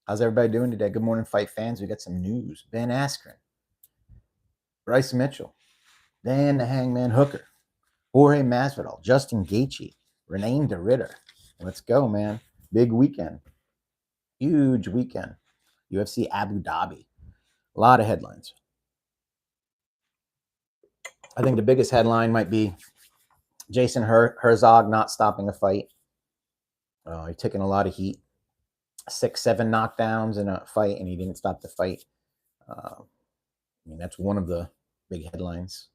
How's everybody doing today? Good morning, fight fans. We got some news. Ben Askren, Bryce Mitchell, Dan the Hangman Hooker, Jorge Masvidal, Justin Gaethje, Renee de Ritter. Let's go, man. Big weekend. Huge weekend. UFC Abu Dhabi. A lot of headlines. I think the biggest headline might be Jason Herzog not stopping a fight. He's taking a lot of heat. 6-7 knockdowns in a fight, and he didn't stop the fight. That's one of the big headlines.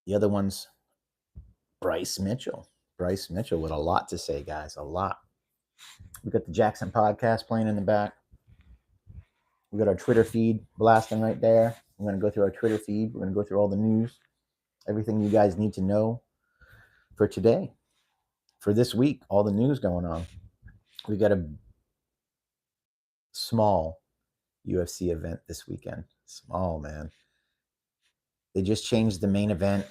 The other one's Bryce Mitchell. Bryce Mitchell with a lot to say, guys. A lot. We got the Jackson podcast playing in the back. We got our Twitter feed blasting right there. We're going to go through our Twitter feed. We're going to go through all the news, everything you guys need to know for today, for this week, all the news going on. We got a small UFC event this weekend. Small, man. They just changed the main event.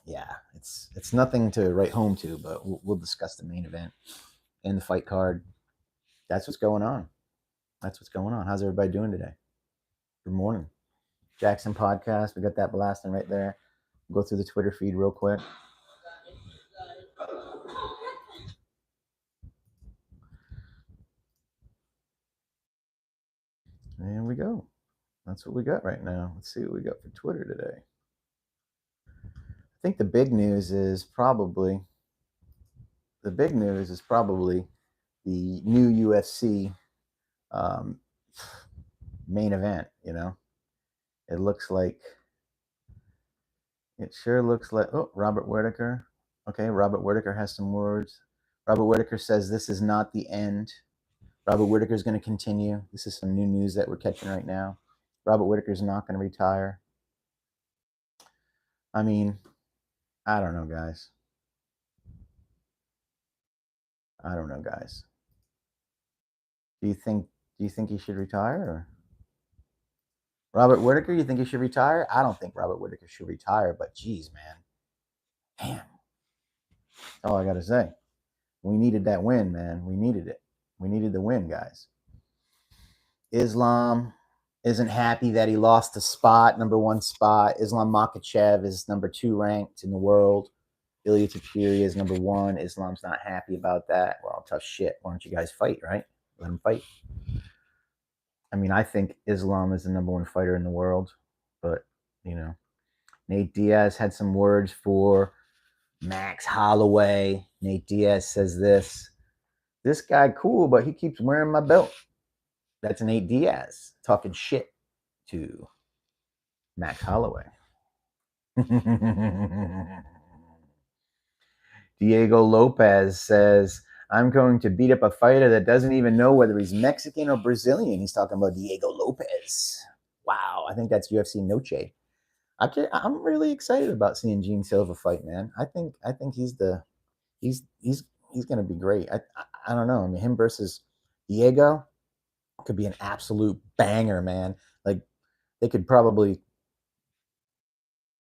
It's nothing to write home to, but we'll discuss the main event and the fight card. That's what's going on. How's everybody doing today? Good morning. Jackson podcast. We got that blasting right there. Go through the Twitter feed real quick. There we go. That's what we got right now. Let's see what we got for Twitter today. I think the big news is probably the new UFC main event. It sure looks like Robert Whittaker. Okay, Robert Whittaker has some words. Robert Whittaker says this is not the end. Robert Whittaker is going to continue. This is some new news that we're catching right now. Robert Whittaker is not going to retire. I don't know, guys. Do you think he should retire? Or? Robert Whittaker, you think he should retire? I don't think Robert Whittaker should retire, but geez, man. Damn. That's all I got to say. We needed that win, man. We needed it. We needed the win, guys. Islam isn't happy that he lost the spot, number 1 spot. Islam Makhachev is number 2 ranked in the world. Ilya Topuria is number 1. Islam's not happy about that. Well, tough shit. Why don't you guys fight, right? Let him fight. I think Islam is the number 1 fighter in the world, but, Nate Diaz had some words for Max Holloway. Nate Diaz says this guy cool, but he keeps wearing my belt. That's Nate Diaz talking shit to Max Holloway. Diego Lopez says, I'm going to beat up a fighter that doesn't even know whether he's Mexican or Brazilian. He's talking about Diego Lopez. Wow, I think that's UFC Noche. I'm really excited about seeing Gene Silva fight, man. I think he's going to be great. I don't know. Him versus Diego could be an absolute banger, man. Like, they could probably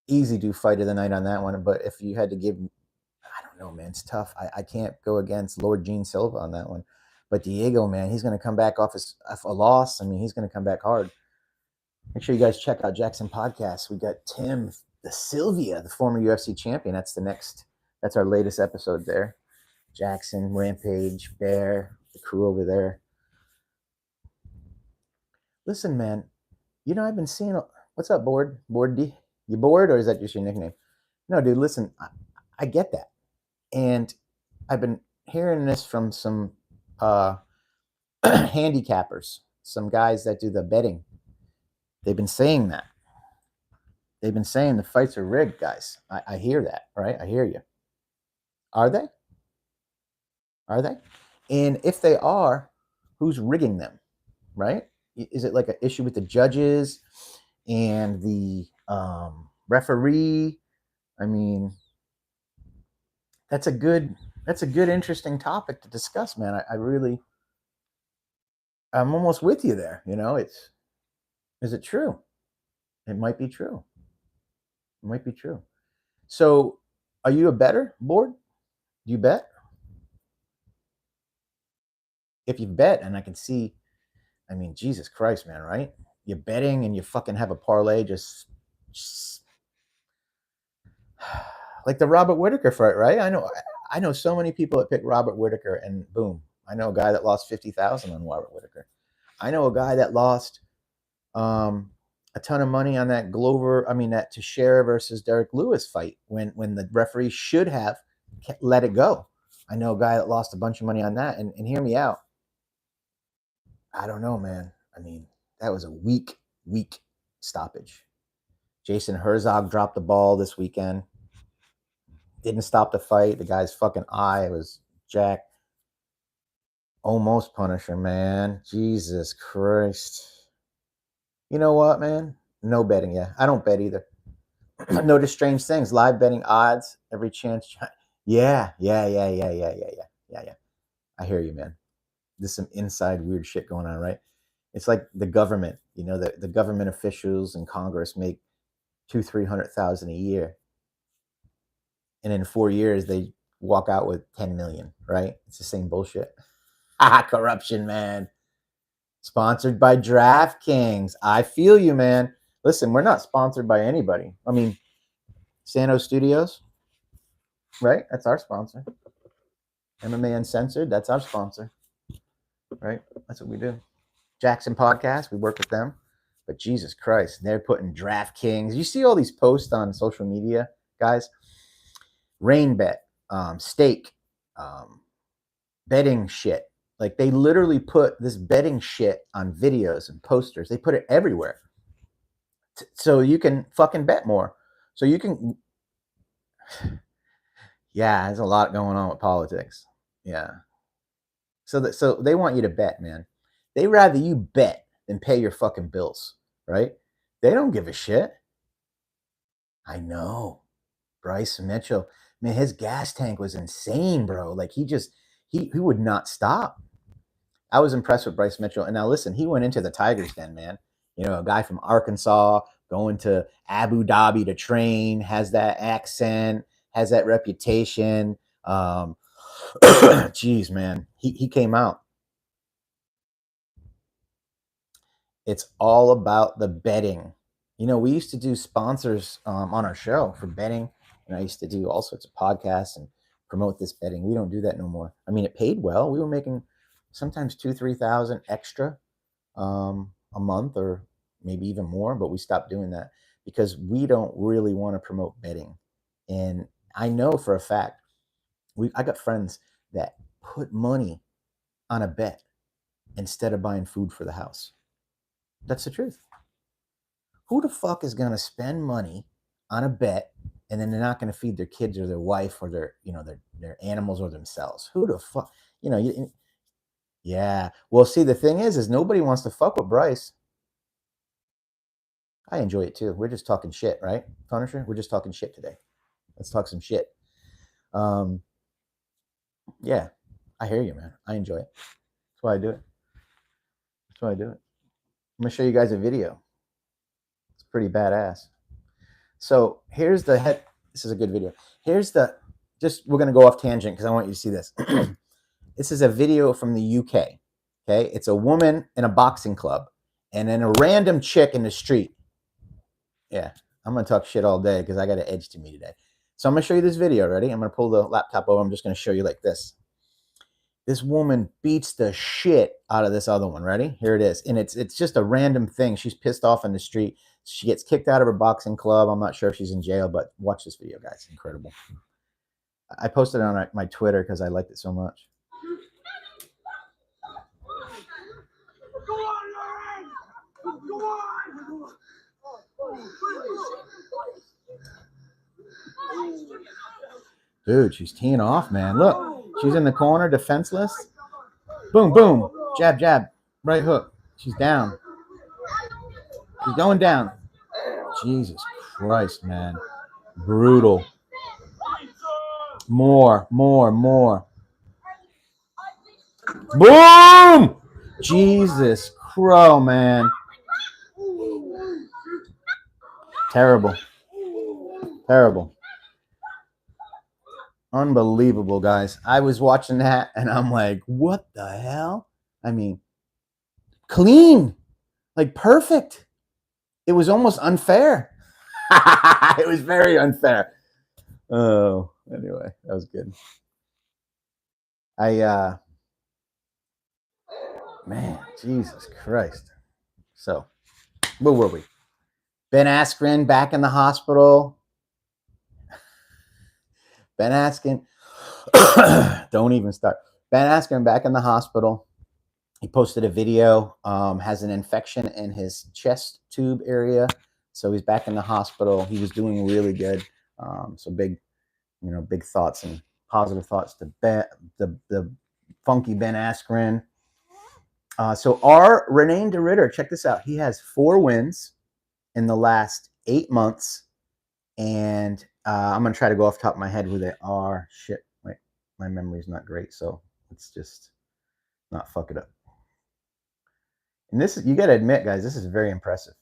easy do fight of the night on that one. But if you had to give, I don't know, man, it's tough. I can't go against Lord Gene Silva on that one. But Diego, man, he's going to come back off a loss. He's going to come back hard. Make sure you guys check out Jackson Podcast. We got Tim the Sylvia, the former UFC champion. That's our latest episode there. Jackson, Rampage, Bear, the crew over there. Listen, man, I've been seeing, what's up, Board D? You bored, or is that just your nickname? No, dude, listen, I get that. And I've been hearing this from some handicappers, some guys that do the betting. They've been saying that. They've been saying the fights are rigged, guys. I hear that, right? I hear you. Are they? And if they are, who's rigging them, right? Is it like an issue with the judges and the referee? That's a good, interesting topic to discuss, man. I'm almost with you there. Is it true? It might be true. So, are you a better, Board? Do you bet? if you bet, and I can see, I mean, Jesus Christ, man, right? You're betting and you fucking have a parlay just like the Robert Whitaker fight, right? I know so many people that pick Robert Whitaker, and boom, I know a guy that lost 50,000 on Robert Whitaker. I know a guy that lost a ton of money on that that Teixeira versus Derek Lewis fight when the referee should have let it go. I know a guy that lost a bunch of money on that, and hear me out. I don't know, man. I mean, that was a weak stoppage. Jason Herzog dropped the ball this weekend. Didn't stop the fight. The guy's fucking eye was jacked. Almost Punisher, man. Jesus Christ. You know what, man? No betting, yeah. I don't bet either. Notice strange things. Live betting odds, every chance. Yeah. I hear you, man. There's some inside weird shit going on, right? It's like the government, the government officials in Congress make 200,000-300,000 a year. And in 4 years, they walk out with 10 million, right? It's the same bullshit. Corruption, man. Sponsored by DraftKings. I feel you, man. Listen, we're not sponsored by anybody. I mean, Sano Studios, right? That's our sponsor. MMA Uncensored, that's our sponsor, right? That's what we do. Jackson Podcast, we work with them. But Jesus Christ, they're putting DraftKings. You see all these posts on social media, guys? Rain bet, stake, betting shit. Like they literally put this betting shit on videos and posters. They put it everywhere. So you can fucking bet more. So you can. Yeah, there's a lot going on with politics. Yeah. So they want you to bet, man. They rather you bet than pay your fucking bills, right? They don't give a shit. I know. Bryce Mitchell, man, his gas tank was insane, bro. Like he would not stop. I was impressed with Bryce Mitchell. And now listen, he went into the Tigers den, man. A guy from Arkansas going to Abu Dhabi to train, has that accent, has that reputation. Geez, man, he came out. It's all about the betting. We used to do sponsors on our show for betting, and I used to do all sorts of podcasts and promote this betting. We don't do that no more. I mean, it paid well. We were making sometimes 2,000-3,000 extra a month, or maybe even more, but we stopped doing that because we don't really want to promote betting. And I know for a fact, I got friends that put money on a bet instead of buying food for the house. That's the truth. Who the fuck is going to spend money on a bet and then they're not going to feed their kids or their wife or their animals or themselves? Who the fuck, yeah. Well, see, the thing is nobody wants to fuck with Bryce. I enjoy it too. We're just talking shit, right, Punisher? We're just talking shit today. Let's talk some shit. Yeah, I hear you, man. I enjoy it. That's why I do it. I'm going to show you guys a video. It's pretty badass. So here's the head. This is a good video. We're going to go off tangent because I want you to see this. This is a video from the UK. Okay. It's a woman in a boxing club and then a random chick in the street. Yeah. I'm going to talk shit all day because I got an edge to me today. So I'm going to show you this video. Ready? I'm going to pull the laptop over. I'm just going to show you like this. This woman beats the shit out of this other one. Ready? Here it is. And it's just a random thing. She's pissed off in the street. She gets kicked out of her boxing club. I'm not sure if she's in jail, but watch this video, guys. It's incredible. I posted it on my Twitter because I liked it so much. Go on, go on. Dude, she's teeing off, man. Look, she's in the corner, defenseless. Boom, boom. Jab, jab. Right hook. She's down. She's going down. Jesus Christ, man. Brutal. More. Boom! Jesus Crow, man. Terrible. Unbelievable, guys. I was watching that and I'm like, what the hell? I mean, clean, like perfect. It was almost unfair. It was very unfair. Oh, anyway, that was good. Man, Jesus Christ. So, where were we? Ben Askren back in the hospital. Ben Askren, don't even start. Ben Askren back in the hospital. He posted a video, has an infection in his chest tube area. So he's back in the hospital. He was doing really good. So big thoughts and positive thoughts to the funky Ben Askren. So our Renain de Ritter, check this out. He has 4 wins in the last 8 months. And I'm going to try to go off the top of my head who they are. Shit, my memory's not great. So let's just not fuck it up. And this is, you got to admit, guys, this is very impressive.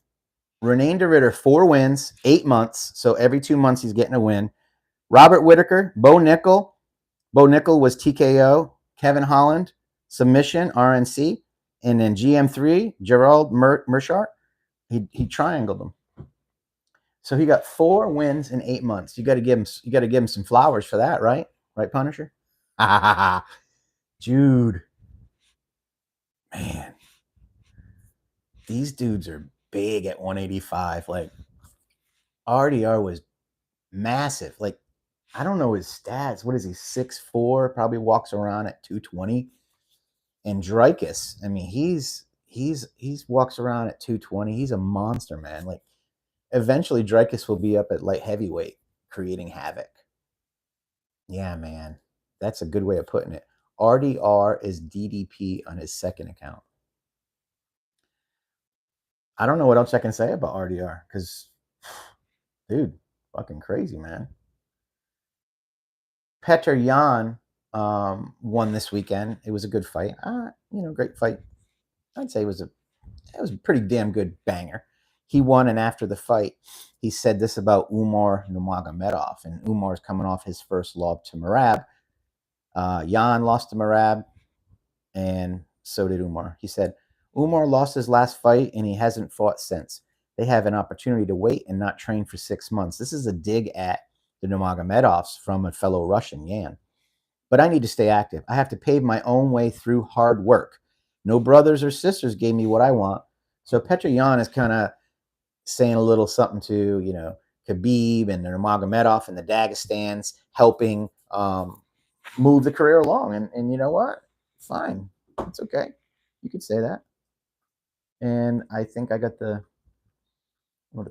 Renain de Ritter, 4 wins, 8 months. So every 2 months he's getting a win. Robert Whitaker, Bo Nickel. Bo Nickel was TKO. Kevin Holland, submission, RNC. And then GM3, Gerald Mershart, he triangled him. So he got 4 wins in 8 months. You got to give him some flowers for that, right? Right, Punisher? Jude. Man. These dudes are big at 185. Like, RDR was massive. Like, I don't know his stats. What is he? 6'4", probably walks around at 220. And Dreykus, I mean, he's walks around at 220. He's a monster, man. Like, eventually Dreykus will be up at light heavyweight creating havoc. Yeah, man. That's a good way of putting it. RDR is DDP on his second account. I don't know what else I can say about RDR because, dude, fucking crazy, man. Petr Yan won this weekend. It was a good fight. Great fight. I'd say it was a pretty damn good banger. He won, and after the fight, he said this about Umar Nurmagomedov, and Umar's coming off his first loss to Merab. Yan lost to Merab, and so did Umar. He said, Umar lost his last fight, and he hasn't fought since. They have an opportunity to wait and not train for 6 months. This is a dig at the Nurmagomedovs from a fellow Russian, Yan. But I need to stay active. I have to pave my own way through hard work. No brothers or sisters gave me what I want. So Petr Yan is kind of saying a little something to, Khabib and the Nurmagomedov and the Dagestans, helping move the career along. And you know what? Fine. It's okay. You could say that. And I think I got the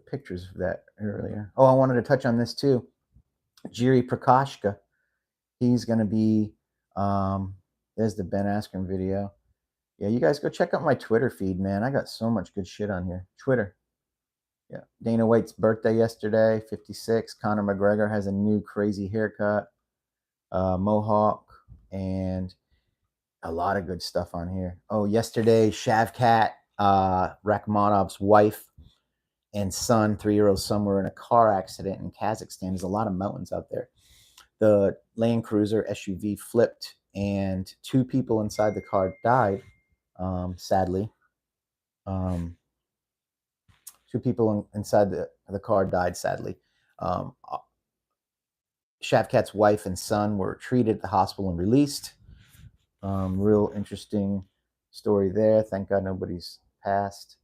pictures of that earlier. Oh, I wanted to touch on this too. Jiri Prakashka. He's going to be, there's the Ben Askren video. Yeah, you guys go check out my Twitter feed, man. I got so much good shit on here. Twitter. Yeah. Dana White's birthday yesterday, 56. Conor McGregor has a new crazy haircut, mohawk, and a lot of good stuff on here. Oh, yesterday, Shavkat Rakhmonov's wife and son, 3-year-old son, were in a car accident in Kazakhstan. There's a lot of mountains out there. The Land Cruiser SUV flipped, and 2 people inside the car died, sadly. 2 people inside the car died, sadly. Shavkat's wife and son were treated at the hospital and released. Real interesting story there. Thank God nobody's passed.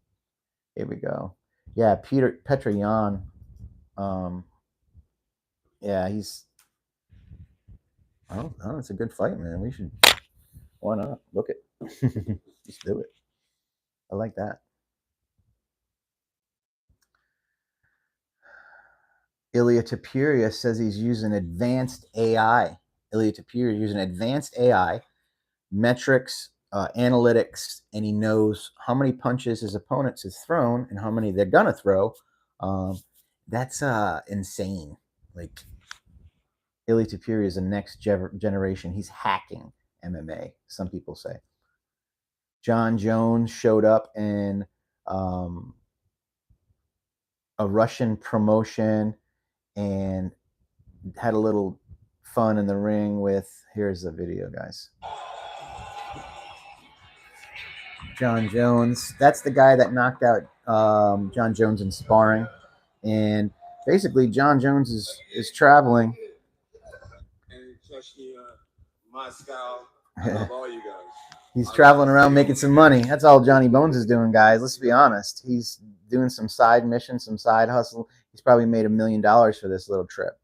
Here we go. Yeah, Petr Yan. Yeah, he's. I don't know. It's a good fight, man. We should. Why not? Look it. Just do it. I like that. Ilya Tapiria says he's using advanced AI. Ilya Tapiria using advanced AI, metrics, analytics, and he knows how many punches his opponents has thrown and how many they're gonna throw. That's insane. Like, Ilya Tapiria is the next generation. He's hacking MMA, some people say. John Jones showed up in a Russian promotion and had a little fun in the ring with, here's the video, guys. John Jones. That's the guy that knocked out John Jones in sparring. And basically, John Jones is traveling. Moscow. I love all you guys. He's traveling around making some money. That's all Johnny Bones is doing, guys. Let's be honest. He's doing some side mission, some side hustle. He's probably made $1 million for this little trip.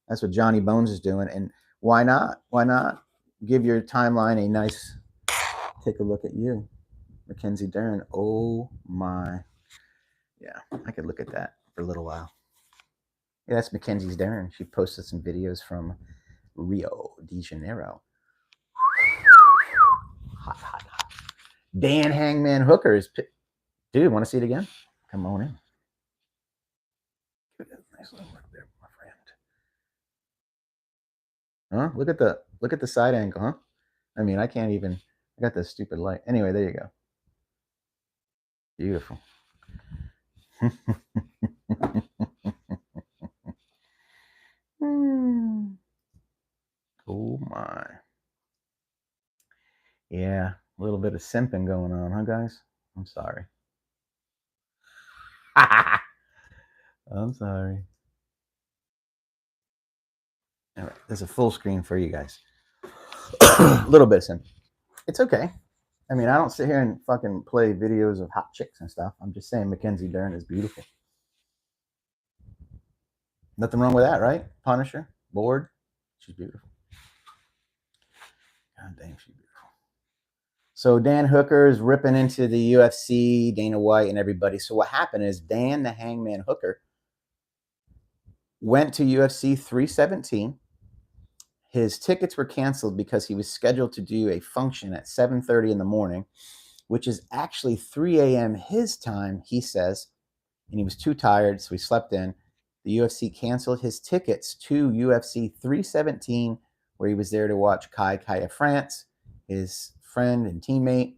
That's what Johnny Bones is doing. And why not? Why not give your timeline a nice take a look at you, Mackenzie Dern? Oh my. Yeah, I could look at that for a little while. Yeah, that's Mackenzie's Dern. She posted some videos from Rio de Janeiro. Hot, hot, hot. Dan Hangman Hooker is. Dude, want to see it again? Come on in. Nice little work there, my friend. Huh? Look at the side angle, huh? I mean, I can't even. I got this stupid light. Anyway, there you go. Beautiful. Oh my. Yeah, a little bit of simping going on, huh, guys? I'm sorry. I'm sorry. All right, there's a full screen for you guys. A little bit of simping. It's okay. I mean, I don't sit here and fucking play videos of hot chicks and stuff. I'm just saying Mackenzie Dern is beautiful. Nothing wrong with that, right? Punisher, Lord, she's beautiful. God damn, she's beautiful. So Dan Hooker is ripping into the UFC, Dana White, and everybody. So what happened is Dan the Hangman Hooker went to UFC 317. His tickets were canceled because he was scheduled to do a function at 7:30 in the morning, which is actually 3 a.m. his time, he says, and he was too tired, so he slept in. The UFC canceled his tickets to UFC 317, where he was there to watch Kai Kara France, his friend and teammate,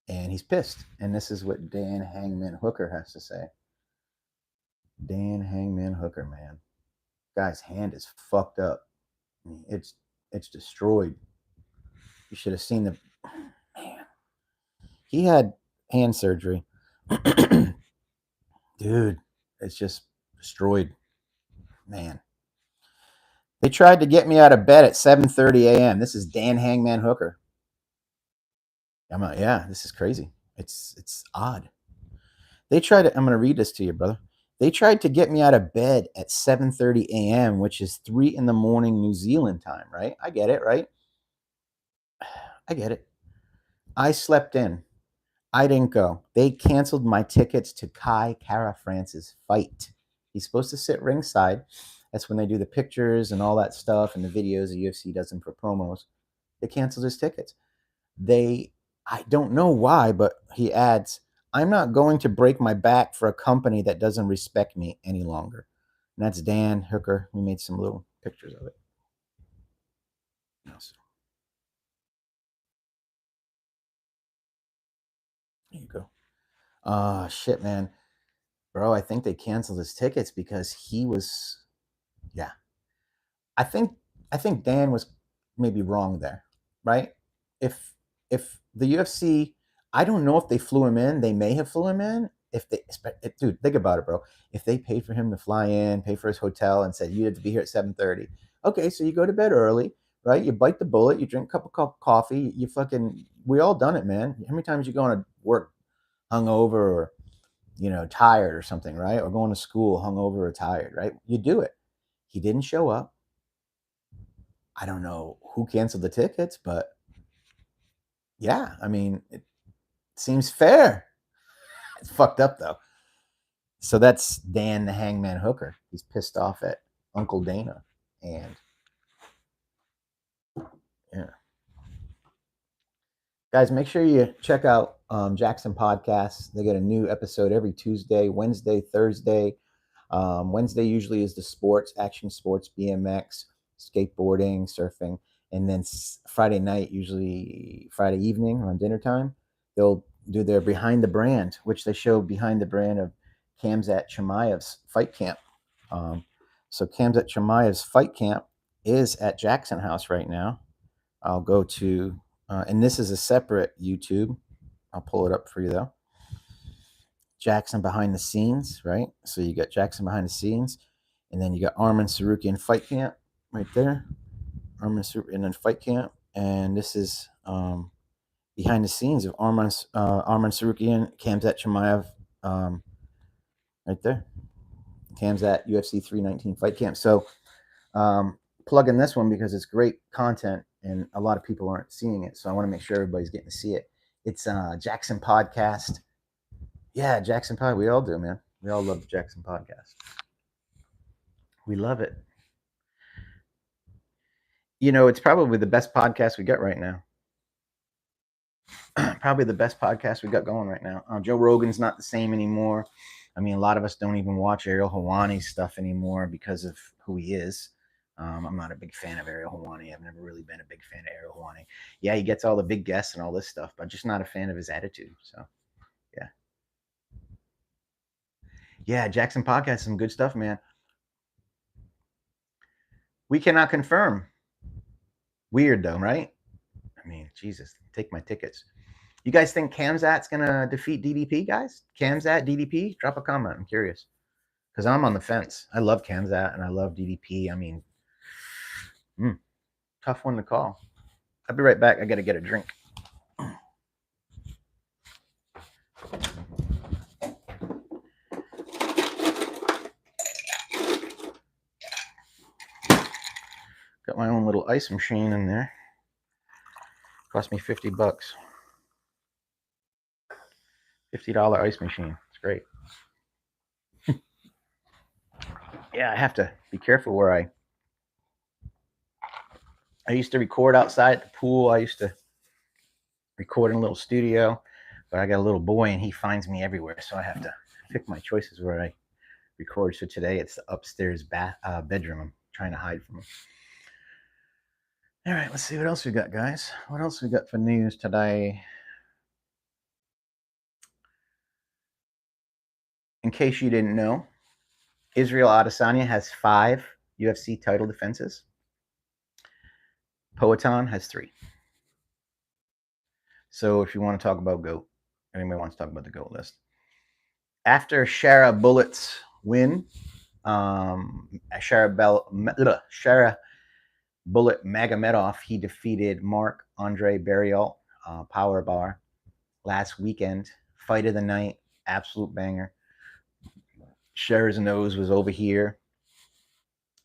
and he's pissed. And this is what Dan Hangman Hooker has to say. Dan Hangman Hooker, man. Guy's hand is fucked up. I mean, it's destroyed. You should have seen the man. He had hand surgery. Dude, it's just destroyed. Man. They tried to get me out of bed at 7:30 a.m. This is Dan Hangman Hooker. Yeah, this is crazy. It's odd. They tried to, I'm going to read this to you, brother. They tried to get me out of bed at 7:30 a.m., which is 3 in the morning New Zealand time, right? I get it, right? I get it. I slept in. I didn't go. They canceled my tickets to Kai Kara France's fight. He's supposed to sit ringside. That's when they do the pictures and all that stuff and the videos the UFC does them for promos. They canceled his tickets. I don't know why, but he adds, I'm not going to break my back for a company that doesn't respect me any longer. And that's Dan Hooker. We made some little pictures of it. There you go. Shit, man. Bro, I think they canceled his tickets because he was, yeah. I think Dan was maybe wrong there, right? If the UFC, I don't know if they flew him in. They may have flew him in. Dude, think about it, bro. If they paid for him to fly in, pay for his hotel, and said you had to be here at 7:30, okay, so you go to bed early, right? You bite the bullet, you drink a cup of coffee, you fucking, we all done it, man. How many times you go to work hungover or tired or something, right? Or going to school hungover or tired, right? You do it. He didn't show up. I don't know who canceled the tickets, but yeah, I mean, it seems fair. It's fucked up though. So that's Dan the Hangman Hooker. He's pissed off at Uncle Dana. And yeah. Guys, make sure you check out Jackson Podcasts. They get a new episode every Tuesday, Wednesday, Thursday. Wednesday usually is the sports, action sports, BMX, skateboarding, surfing. And then Friday night, usually Friday evening around dinner time, they'll do their Behind the Brand, which they show behind the brand of Khamzat Chimaev's fight camp. So Khamzat Chimaev's fight camp is at Jackson House right now. I'll go to And this is a separate YouTube. I'll pull it up for you though. Jackson behind the scenes, right? So you got Jackson behind the scenes, and then you got Arman Sarukian Fight Camp right there. Arman Sarukian in Fight Camp, and this is behind the scenes of Arman Sarukian, Khamzat Chimaev, right there. Khamzat UFC 319 Fight Camp. So plug in this one because it's great content and a lot of people aren't seeing it. So I want to make sure everybody's getting to see it. It's Jackson Podcast. Yeah, Jackson Pod. We all do, man. We all love the Jackson Podcast. We love it. You know, it's probably the best podcast we got right now. Probably the best podcast we got going right now. Joe Rogan's not the same anymore. I mean, a lot of us don't even watch Ariel Helwani's stuff anymore because of who he is. I'm not a big fan of Ariel Helwani. I've never really been a big fan of Ariel Helwani. Yeah, he gets all the big guests and all this stuff, but just not a fan of his attitude. So, yeah. Yeah, Jackson Podcast, some good stuff, man. We cannot confirm. Weird, though, right? I mean, Jesus, take my tickets. You guys think Khamzat's going to defeat DDP, guys? Khamzat, DDP? Drop a comment. I'm curious. Because I'm on the fence. I love Khamzat and I love DDP. I mean, tough one to call. I'll be right back. I got to get a drink. Got my own little ice machine in there. Cost me $50. $50 ice machine. It's great. Yeah, I have to be careful where I used to record outside at the pool. I used to record in a little studio, but I got a little boy and he finds me everywhere. So I have to pick my choices where I record. So today it's the upstairs bedroom. I'm trying to hide from him. All right, let's see what else we got, guys. What else we got for news today? In case you didn't know, Israel Adesanya has 5 UFC title defenses. Poatan has 3. So if you want to talk about GOAT, anybody wants to talk about the GOAT list. After Shara Bullet's win, Shara Bullet Magomedov, he defeated Mark Andre Barriault, Power Bar, last weekend. Fight of the night, absolute banger. Shara's nose was over here.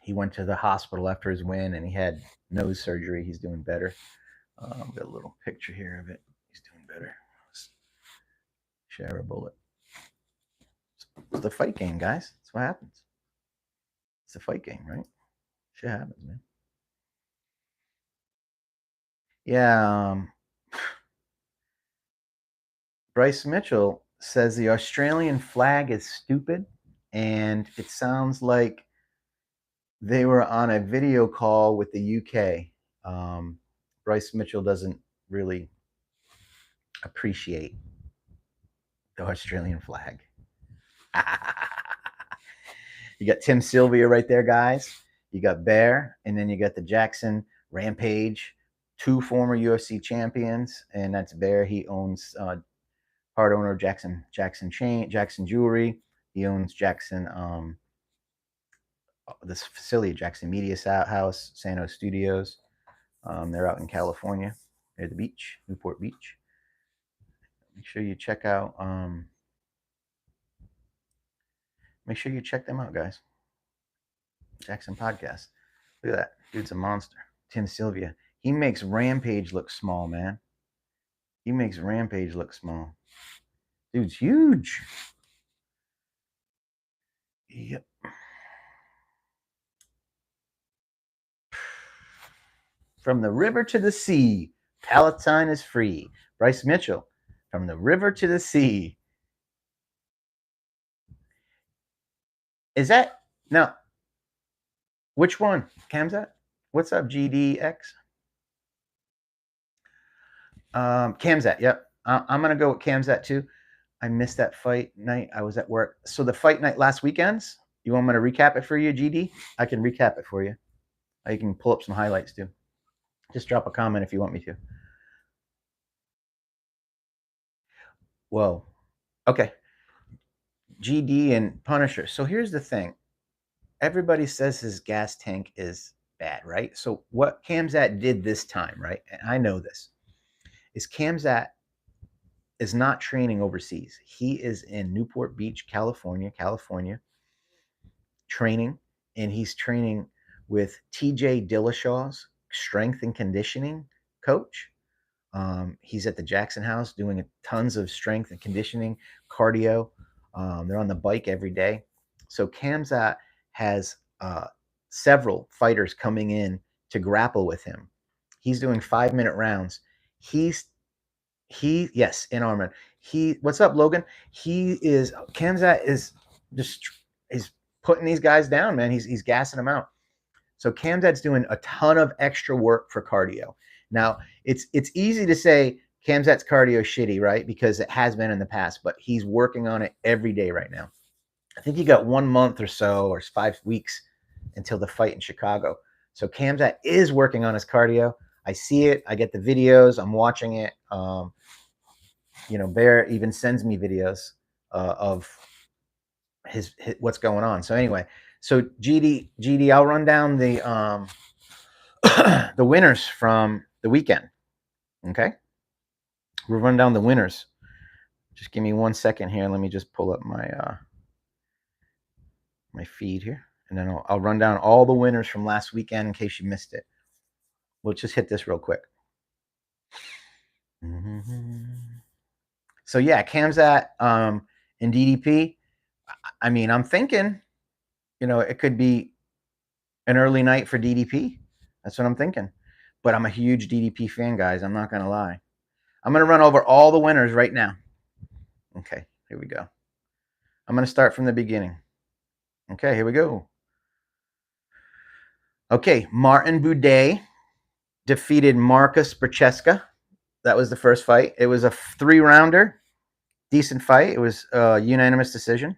He went to the hospital after his win and he had nose surgery. He's doing better. Got a little picture here of it. He's doing better. Shara Bullet. It's the fight game, guys. That's what happens. It's the fight game, right? Shit happens, man. Yeah. Bryce Mitchell says the Australian flag is stupid, and it sounds like they were on a video call with the UK. Bryce Mitchell doesn't really appreciate the Australian flag. You got Tim Sylvia right there, guys. You got Bear, and then you got the Jackson Rampage, 2 former UFC champions, and that's Bear. He owns part owner of Jackson Jewelry. He owns Jackson this facility, Jackson Media House, Sano Studios. They're out in California near the beach, Newport Beach. Make sure you check out. Make sure you check them out, guys. Jackson Podcast. Look at that. Dude's a monster. Tim Sylvia. He makes Rampage look small, man. He makes Rampage look small. Dude's huge. Yep. From the river to the sea, Palatine is free. Bryce Mitchell. From the river to the sea. Is that now? Which one? Khamzat? What's up, GDX? Khamzat. Yep. I'm gonna go with Khamzat too. I missed that fight night. I was at work. So the fight night last weekend's. You want me to recap it for you, GD? I can recap it for you. I can pull up some highlights too. Just drop a comment if you want me to. Whoa. Okay. GD and Punisher. So here's the thing. Everybody says his gas tank is bad, right? So what Kamzat did this time, right? And I know this, is Kamzat is not training overseas. He is in Newport Beach, California, training, and he's training with TJ Dillashaw's strength and conditioning coach. He's at the Jackson House doing tons of strength and conditioning, cardio. They're on the bike every day. So Kamzat has several fighters coming in to grapple with him. He's doing 5-minute rounds. Yes, in Armand. What's up, Logan? Kamzat is just he's putting these guys down, man. He's gassing them out. So Kamzat's doing a ton of extra work for cardio. Now, it's easy to say Kamzat's cardio shitty, right? Because it has been in the past, but he's working on it every day right now. I think he got 1 month or so, or 5 weeks until the fight in Chicago. So Kamzat is working on his cardio. I see it. I get the videos. I'm watching it. Bear even sends me videos of his what's going on. So anyway, so GD, I'll run down the the winners from the weekend. Okay, we'll run down the winners. Just give me 1 second here. Let me just pull up my my feed here, and then I'll run down all the winners from last weekend in case you missed it. We'll just hit this real quick. So yeah, Kamzat in DDP. I mean, I'm thinking, it could be an early night for DDP. That's what I'm thinking. But I'm a huge DDP fan, guys. I'm not going to lie. I'm going to run over all the winners right now. Okay, here we go. I'm going to start from the beginning. Okay, here we go. Okay, Martin Buday defeated Marcus Bracheska. That was the first fight. It was a 3-rounder. Decent fight. It was a unanimous decision.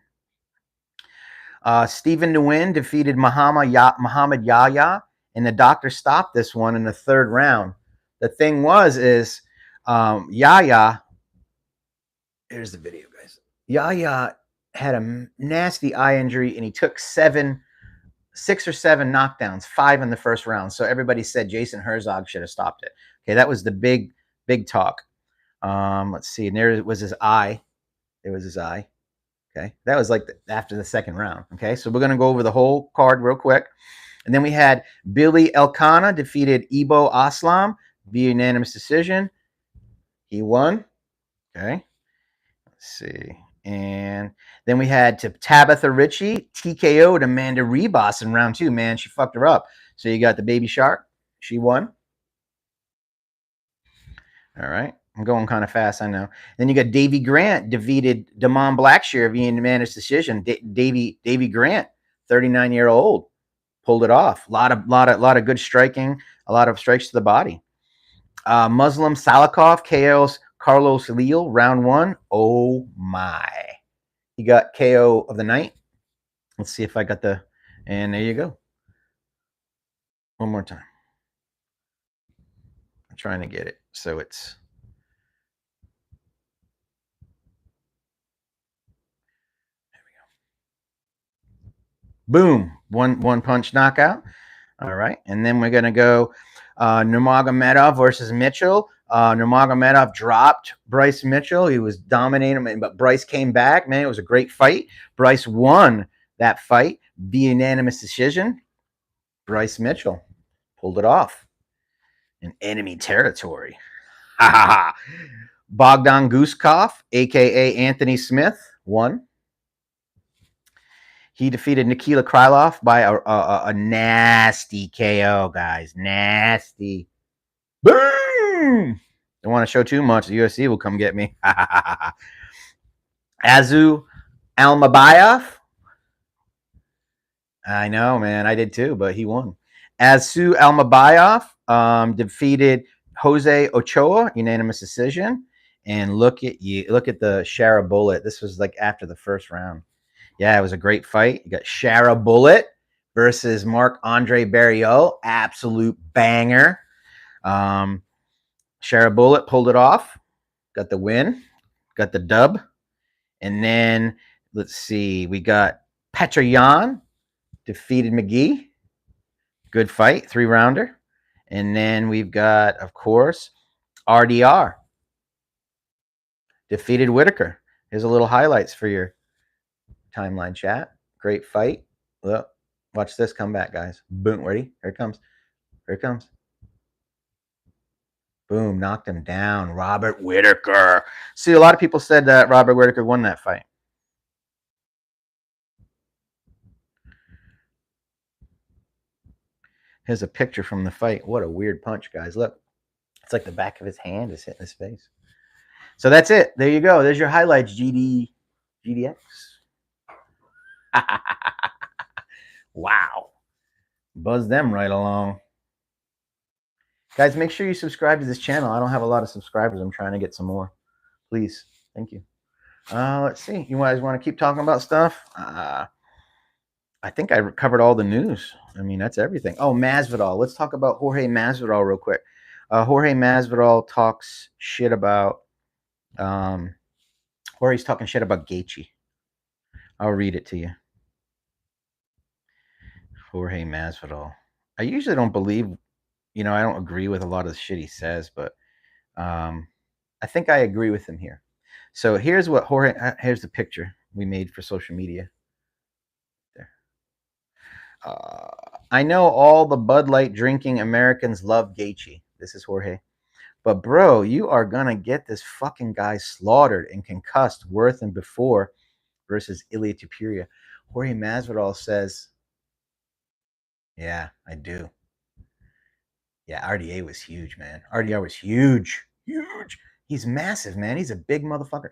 Stephen Nguyen defeated Muhammad Yahya, and the doctor stopped this one in the 3rd round. The thing is Yahya, here's the video, guys. Yahya had a nasty eye injury, and he took 6 or 7 knockdowns, 5 in the first round. So everybody said Jason Herzog should have stopped it. Okay, that was the big talk. Let's see, and there was his eye. There was his eye. Okay, that was like after the 2nd round. Okay, so we're going to go over the whole card real quick. And then we had Billy Elkanah defeated Ibo Aslam via unanimous decision. He won. Okay, let's see. And then we had Tabitha Ritchie TKO'd Amanda Rebus in round 2. Man, she fucked her up. So you got the Baby Shark. She won. All right. I'm going kind of fast, I know. Then you got Davy Grant defeated Damon Blackshear via unanimous decision. Davy Grant, 39-year-old, pulled it off. A lot of good striking, a lot of strikes to the body. Muslim Salikov KO's Carlos Leal, round 1. Oh my! He got KO of the night. Let's see if I got the. And there you go. One more time. I'm trying to get it so it's. Boom. One punch knockout. All right. And then we're going to go Nurmagomedov versus Mitchell. Nurmagomedov dropped Bryce Mitchell. He was dominating, but Bryce came back. Man, it was a great fight. Bryce won that fight via unanimous decision. Bryce Mitchell pulled it off in enemy territory. Bogdan Guskov, a.k.a. Anthony Smith, won. He defeated Nikita Krylov by a nasty KO, guys. Nasty. Boom! Don't want to show too much. The UFC will come get me. Azu Almabayev. I know, man. I did too, but he won. Azu Almabayev defeated Jose Ochoa, unanimous decision. And look at the Shara Bullet. This was like after the 1st round. Yeah, it was a great fight. You got Shara Bullet versus Marc-Andre Barriault. Absolute banger. Shara Bullet pulled it off. Got the win. got the dub. And then let's see, we got Petroyan defeated McGee. Good fight, 3-rounder. And then we've got, of course, RDR defeated Whitaker. Here's a little highlights for your timeline chat. Great fight. Look, watch this comeback, guys. Boom, ready? Here it comes. Here it comes. Boom, knocked him down. Robert Whitaker. See, a lot of people said that Robert Whitaker won that fight. Here's a picture from the fight. What a weird punch, guys. Look, it's like the back of his hand is hitting his face. So that's it. There you go. There's your highlights, GDX. Wow. Buzz them right along. Guys, make sure you subscribe to this channel. I don't have a lot of subscribers. I'm trying to get some more. Please. Thank you. Let's see. You guys want to keep talking about stuff? I think I covered all the news. I mean, that's everything. Oh, Masvidal. Let's talk about Jorge Masvidal real quick. Jorge Masvidal talks shit about Jorge's talking shit about Gaethje. I'll read it to you. Jorge Masvidal. I usually don't believe, I don't agree with a lot of the shit he says, but I think I agree with him here. So here's what here's the picture we made for social media. There. I know all the Bud Light drinking Americans love Gaethje. This is Jorge. But bro, you are gonna get this fucking guy slaughtered and concussed worse than before versus Ilia Topuria. Jorge Masvidal says, yeah, I do. Yeah, RDA was huge, man. RDR was huge. Huge. He's massive, man. He's a big motherfucker.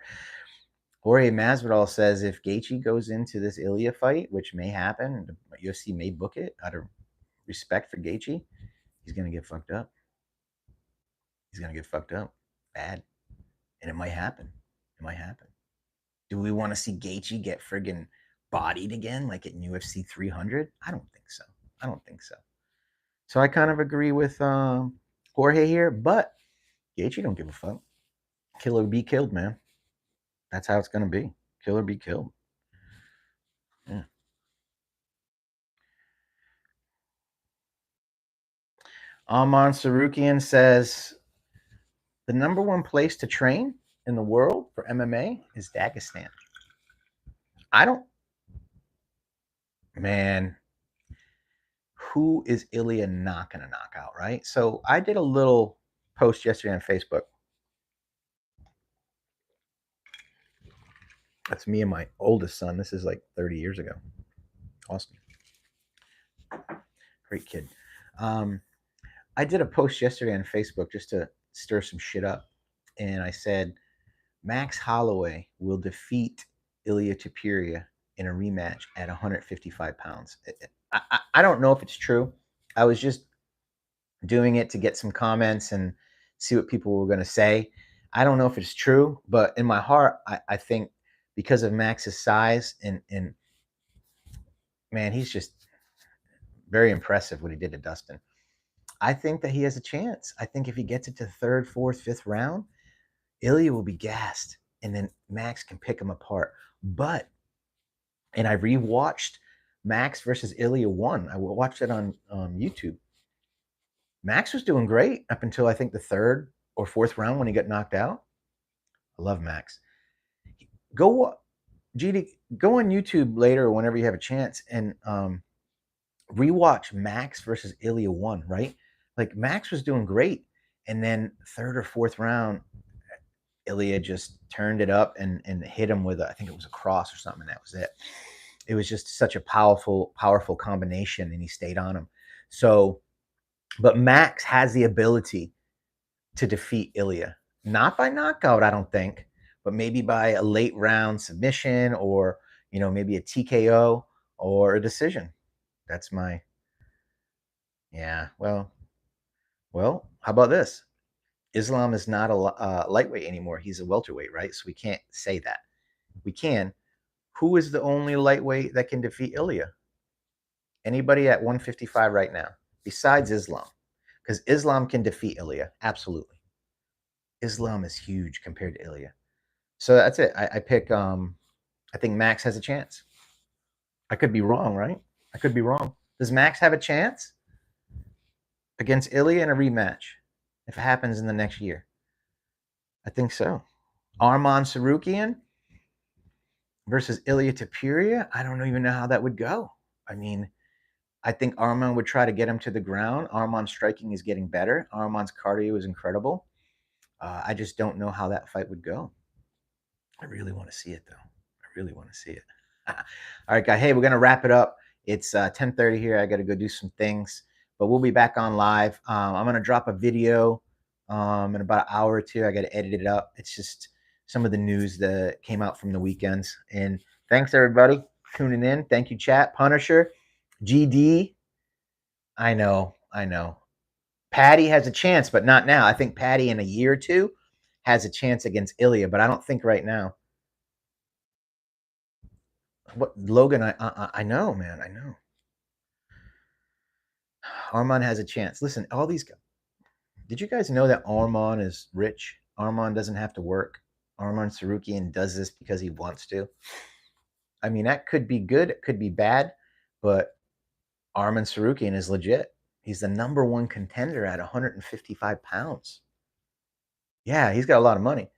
Jorge Masvidal says if Gaethje goes into this Ilia fight, which may happen, UFC may book it out of respect for Gaethje, he's going to get fucked up. He's going to get fucked up. Bad. And it might happen. It might happen. Do we want to see Gaethje get friggin' bodied again like in UFC 300? I don't think so. I don't think so. So I kind of agree with Jorge here, but Gaethje don't give a fuck. Kill or be killed, man. That's how it's going to be. Kill or be killed. Yeah. Aman Sarukian says, the number one place to train in the world for MMA is Dagestan. Man, who is Ilia not going to knock out, right? So I did a little post yesterday on Facebook. That's me and my oldest son. This is like 30 years ago. Awesome. Great kid. I did a post yesterday on Facebook just to stir some shit up. And I said, Max Holloway will defeat Ilia Topuria in a rematch at 155 pounds. I don't know if it's true. I was just doing it to get some comments and see what people were going to say. I don't know if it's true, but in my heart, I think because of Max's size and man, he's just very impressive what he did to Dustin. I think that he has a chance. I think if he gets it to third, fourth, fifth round, Ilia will be gassed, and then Max can pick him apart. And I rewatched Max versus Ilia 1. I watched it on YouTube. Max was doing great up until I think the third or fourth round when he got knocked out. I love Max. Go on YouTube later whenever you have a chance and rewatch Max versus Ilia 1, right? Like Max was doing great, and then third or fourth round, Ilia just turned it up and hit him with I think it was a cross or something, and that was it. It was just such a powerful combination, and he stayed on him. So, but Max has the ability to defeat Ilia, not by knockout, I don't think, but maybe by a late round submission or maybe a TKO or a decision. That's my Well, how about this? Islam is not a lightweight anymore. He's a welterweight, right? So we can't say that. We can. Who is the only lightweight that can defeat Ilia? Anybody at 155 right now, besides Islam? Because Islam can defeat Ilia, absolutely. Islam is huge compared to Ilia. So that's it. I pick. I think Max has a chance. I could be wrong, right? I could be wrong. Does Max have a chance against Ilya in a rematch if it happens in the next year? I think so. Arman Sarukian versus Ilya Tapuria. I don't even know how that would go. I mean, I think Arman would try to get him to the ground. Arman's striking is getting better. Arman's cardio is incredible. I just don't know how that fight would go. I really want to see it, though. I really want to see it. All right, guys. Hey, we're going to wrap it up. It's 10:30 here. I got to go do some things, but we'll be back on live. I'm going to drop a video in about an hour or two. I got to edit it up. It's just some of the news that came out from the weekends. And thanks, everybody, tuning in. Thank you, chat. Punisher, GD. I know. Patty has a chance, but not now. I think Patty in a year or two has a chance against Ilya, but I don't think right now. What Logan? I know, man. I know. Arman has a chance. Listen, all these guys. Did you guys know that Arman is rich? Arman doesn't have to work. Arman Sarukian does this because he wants to. I mean, that could be good. It could be bad, but Arman Sarukian is legit. He's the number one contender at 155 pounds. Yeah, he's got a lot of money.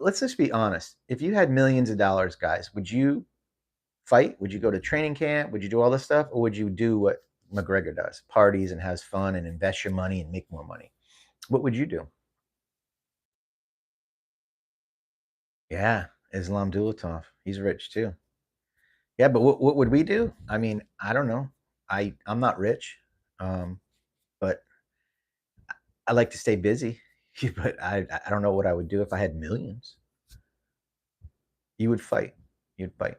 Let's just be honest. If you had millions of dollars, guys, would you fight? Would you go to training camp? Would you do all this stuff? Or would you do what McGregor does? Parties and has fun and invest your money and make more money. What would you do? Yeah, Islam Dulatov. He's rich too. Yeah, but what would we do? I mean, I don't know. I'm not rich, but I like to stay busy. But I don't know what I would do if I had millions. You would fight. You'd fight.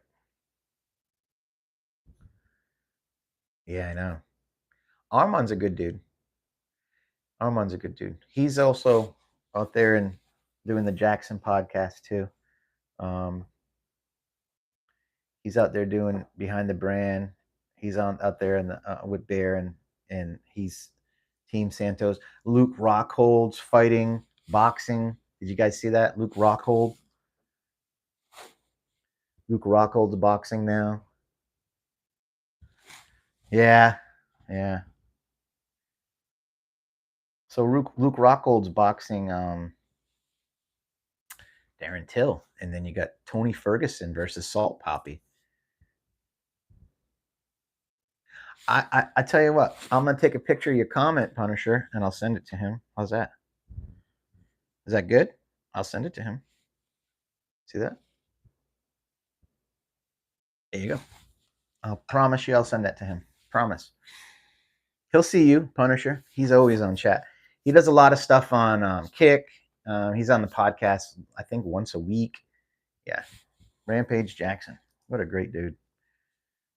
Yeah, I know. Arman's a good dude. Arman's a good dude. He's also out there and doing the Jackson podcast too. Um, he's out there doing behind the brand. He's on out there in the with Bear and he's Team Santos. Luke Rockhold's fighting boxing. Did you guys see that? Luke Rockhold. Luke Rockhold's boxing now. Yeah, yeah. So Luke Rockhold's boxing Darren Till, and then you got Tony Ferguson versus Salt Poppy. I tell you what, I'm gonna take a picture of your comment, Punisher, and I'll send it to him. How's that? Is that good? I'll send it to him. See that? There you go. I'll promise you I'll send that to him. Promise. He'll see you, Punisher. He's always on chat. He does a lot of stuff on Kick. He's on the podcast, I think, once a week. Yeah. Rampage Jackson. What a great dude.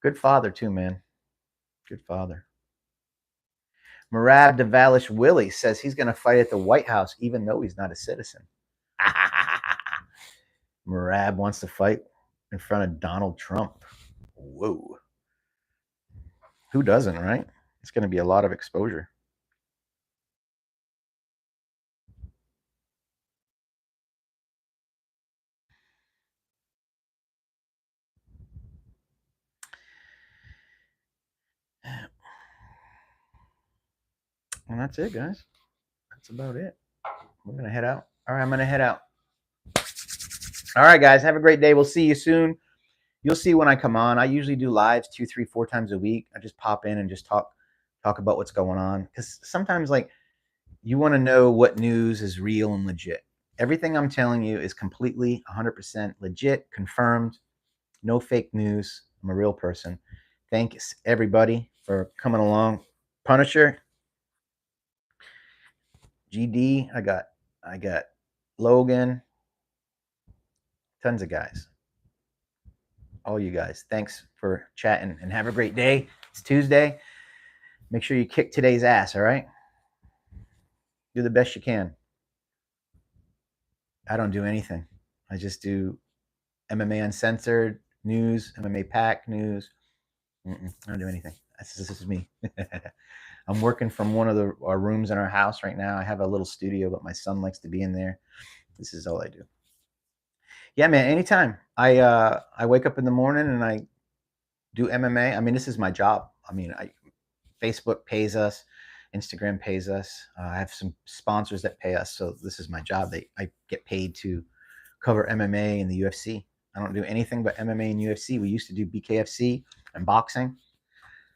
Good father, too, man. Good father. Murad Devalish Willie says he's going to fight at the White House, even though he's not a citizen. Murad wants to fight in front of Donald Trump. Whoa. Who doesn't, right? It's going to be a lot of exposure. And that's it, guys. That's about it. We're going to head out. All right, I'm going to head out. All right, guys. Have a great day. We'll see you soon. You'll see when I come on. I usually do lives 2, 3, 4 times a week. I just pop in and just talk about what's going on. Because sometimes, like, you want to know what news is real and legit. Everything I'm telling you is completely 100% legit, confirmed, no fake news. I'm a real person. Thanks, everybody, for coming along. Punisher, GD, I got Logan, tons of guys. All you guys, thanks for chatting and have a great day. It's Tuesday. Make sure you kick today's ass, all right? Do the best you can. I don't do anything. I just do MMA Uncensored news, MMA Pack news. I don't do anything. This is me. I'm working from one of our rooms in our house right now. I have a little studio, but my son likes to be in there. This is all I do. Yeah, man, anytime. I wake up in the morning and I do MMA. I mean, this is my job. I mean, Facebook pays us, Instagram pays us. I have some sponsors that pay us, so this is my job. I get paid to cover MMA and the UFC. I don't do anything but MMA and UFC. We used to do BKFC and boxing.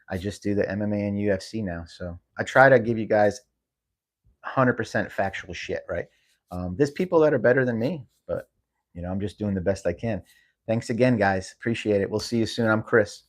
I just do the MMA and UFC now. So I try to give you guys 100% factual shit, right? There's people that are better than me, but I'm just doing the best I can. Thanks again, guys. Appreciate it. We'll see you soon. I'm Chris.